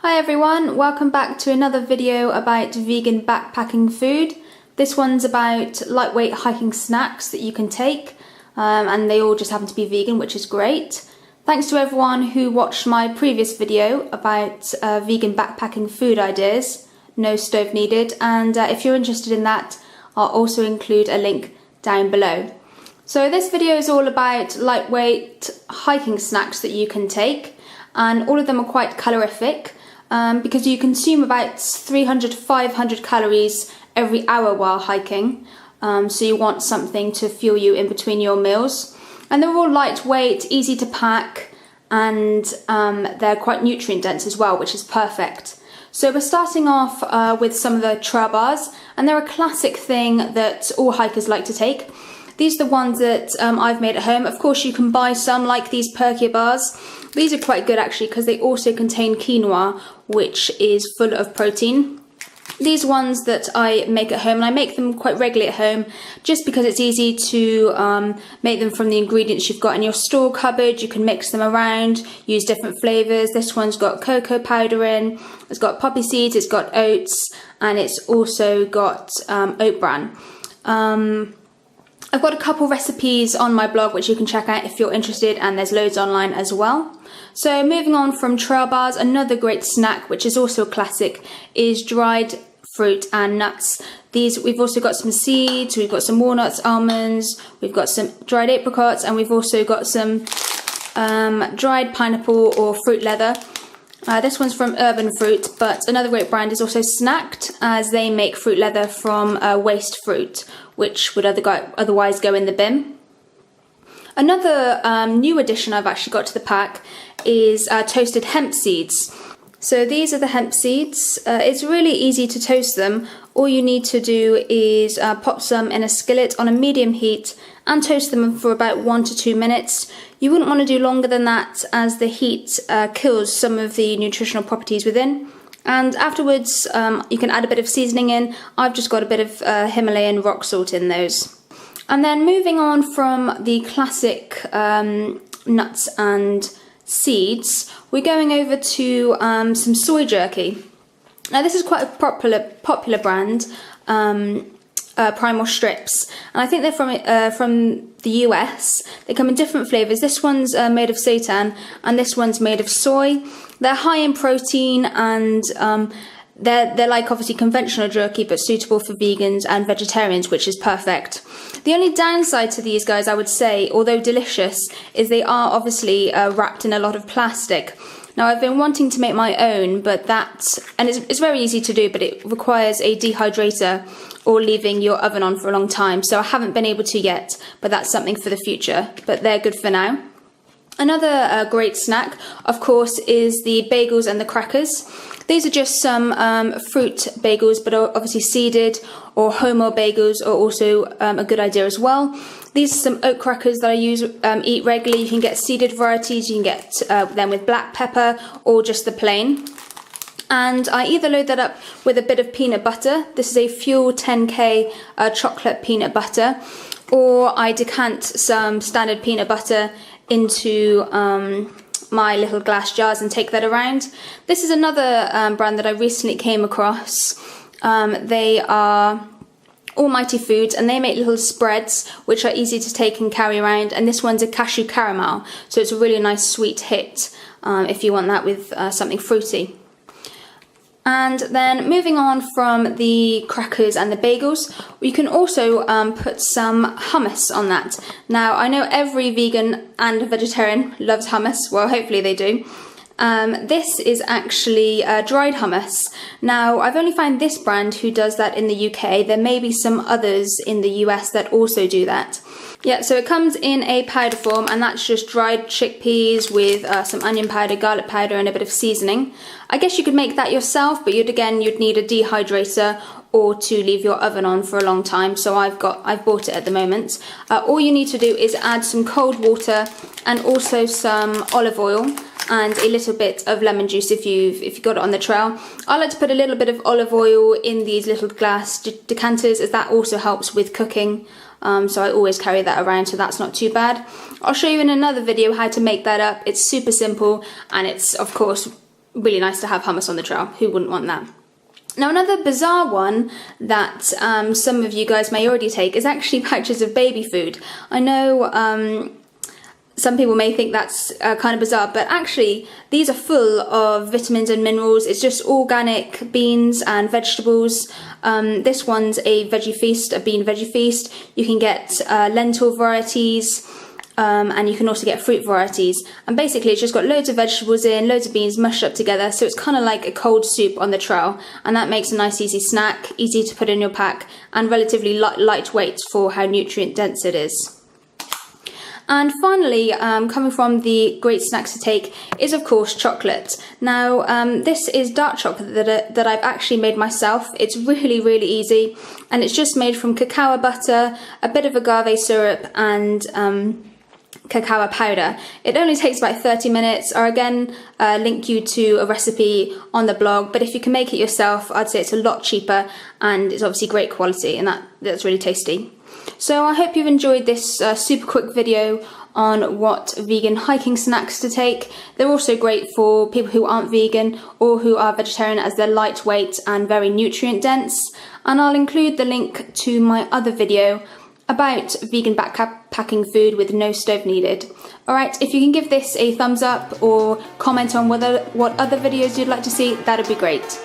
Hi everyone, welcome back to another video about vegan backpacking food. This one's about lightweight hiking snacks that you can take, and they all just happen to be vegan, which is great. Thanks to everyone who watched my previous video about vegan backpacking food ideas, no stove needed, and if you're interested in that, I'll also include a link down below. So this video is all about lightweight hiking snacks that you can take, and all of them are quite calorific. Because you consume about 300 to 500 calories every hour while hiking, so you want something to fuel you in between your meals. And they're all lightweight, easy to pack, and they're quite nutrient dense as well, which is perfect. So we're starting off with some of the trail bars, and they're a classic thing that all hikers like to take. These are the ones that I've made at home. Of course, you can buy some like these Perkia bars. These are quite good actually because they also contain quinoa, which is full of protein. These ones that I make at home, and I make them quite regularly at home just because it's easy to make them from the ingredients you've got in your store cupboard. You can mix them around, use different flavours. This one's got cocoa powder in, it's got poppy seeds, it's got oats, and it's also got oat bran. I've got a couple recipes on my blog which you can check out if you're interested, and there's loads online as well. So moving on from trail bars, another great snack which is also a classic is dried fruit and nuts. We've also got some seeds, we've got some walnuts, almonds, we've got some dried apricots, and we've also got some dried pineapple or fruit leather. This one's from Urban Fruit, but another great brand is also Snacked, as they make fruit leather from waste fruit, which would otherwise go in the bin. Another new addition I've actually got to the pack is toasted hemp seeds. So these are the hemp seeds. It's really easy to toast them. All you need to do is pop some in a skillet on a medium heat and toast them for about 1 to 2 minutes. You wouldn't want to do longer than that, as the heat kills some of the nutritional properties within. And afterwards you can add a bit of seasoning in. I've just got a bit of Himalayan rock salt in those. And then moving on from the classic nuts and seeds, we're going over to some soy jerky. Now this is quite a popular brand, Primal Strips, and I think they're from the US. They come in different flavours. This one's made of seitan, and this one's made of soy. They're high in protein, and they're like obviously conventional jerky, but suitable for vegans and vegetarians, which is perfect. The only downside to these guys, I would say, although delicious, is they are obviously wrapped in a lot of plastic. Now I've been wanting to make my own, but it's very easy to do, but it requires a dehydrator or leaving your oven on for a long time. So I haven't been able to yet, but that's something for the future. But they're good for now. Another great snack, of course, is the bagels and the crackers. These are just some fruit bagels, but are obviously seeded, or wholemeal bagels are also a good idea as well. These are some oat crackers that I eat regularly. You can get seeded varieties, you can get them with black pepper or just the plain. And I either load that up with a bit of peanut butter. This is a Fuel 10K chocolate peanut butter, or I decant some standard peanut butter into my little glass jars and take that around. This is another brand that I recently came across. They are Almighty Foods, and they make little spreads which are easy to take and carry around, and this one's a cashew caramel, so it's a really nice sweet hit if you want that with something fruity. And then moving on from the crackers and the bagels, we can also put some hummus on that. Now I know every vegan and vegetarian loves hummus, well hopefully they do. This is actually dried hummus. Now I've only found this brand who does that in the UK. There may be some others in the US that also do that. Yeah, so it comes in a powder form, and that's just dried chickpeas with some onion powder, garlic powder, and a bit of seasoning. I guess you could make that yourself, but you'd need a dehydrator or to leave your oven on for a long time. So I've bought it at the moment. All you need to do is add some cold water and also some olive oil and a little bit of lemon juice if you've got it on the trail. I like to put a little bit of olive oil in these little glass decanters, as that also helps with cooking. So I always carry that around, so that's not too bad. I'll show you in another video how to make that up. It's super simple, and it's of course really nice to have hummus on the trail. Who wouldn't want that? Now, another bizarre one that some of you guys may already take is actually pouches of baby food. I know some people may think that's kind of bizarre, but actually these are full of vitamins and minerals. It's just organic beans and vegetables. This one's a veggie feast, a bean veggie feast. You can get lentil varieties, and you can also get fruit varieties. And basically it's just got loads of vegetables in, loads of beans mushed up together, so it's kind of like a cold soup on the trail, and that makes a nice easy snack, easy to put in your pack, and relatively lightweight for how nutrient dense it is. And finally, coming from the great snacks to take is of course chocolate. Now this is dark chocolate that I've actually made myself. It's really, really easy, and it's just made from cacao butter, a bit of agave syrup, and cacao powder. It only takes about 30 minutes. Or again, link you to a recipe on the blog, but if you can make it yourself, I'd say it's a lot cheaper, and it's obviously great quality, and that's really tasty. So I hope you've enjoyed this super quick video on what vegan hiking snacks to take. They're also great for people who aren't vegan or who are vegetarian, as they're lightweight and very nutrient dense. And I'll include the link to my other video about vegan backpacking food with no stove needed. Alright, if you can give this a thumbs up or comment on what other videos you'd like to see, that'd be great.